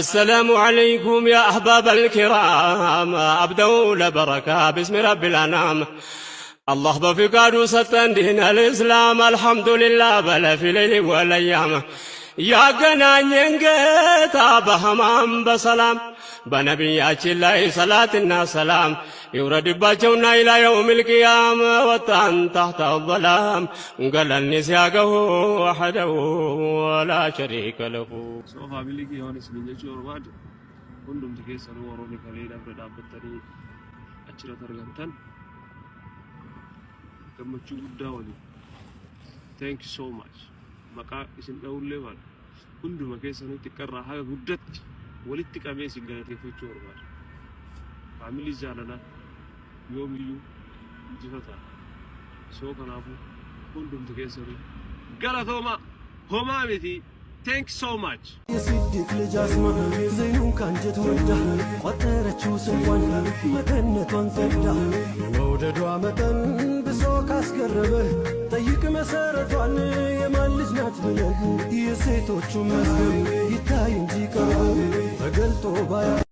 السلام عليكم يا أحباب الكرام، أبدأ لبركة باسم رب الأنام. الله بفقاد ستن دين الإسلام، الحمد لله بلا في ليل والأيام. يا جنان ينجت بهمام بسلام، بنبيات الله صلاة سلام. يورد باجونا إلى يوم القيامة وطن تحت الظلام. قال النساءه وحده ولا شريك له. سو فاميلي كي يونس نيجي ورماد كندم تكيسر وروني كليلا بردا بتري أشرة ترجمتن كم تشوف داولي. Thank you so much. maka isin dawle wal kunduma keesanu tikkarra haga guddat walitti qabee isin galateeffachuu barbaada. Faamilii jaalala yoomiyyuu injifata. Soo kanaafu kundumtu keessanu galatooma homaa miti. Thank you so much. የሲዲቅ ልጅ አስማ ዘይኑን ካንጀት ወዳ ቆጠረችው ስንኳን መቀነቷን ቀዳ መውደዷ መጠን ብሶ ካስገረመህ ጠይቅ መሰረቷን የማን ልጅ ናት ብለህ የሴቶቹ መዝገብ ይታይ እንጂ ቀርቦ ተገልጦ ባያ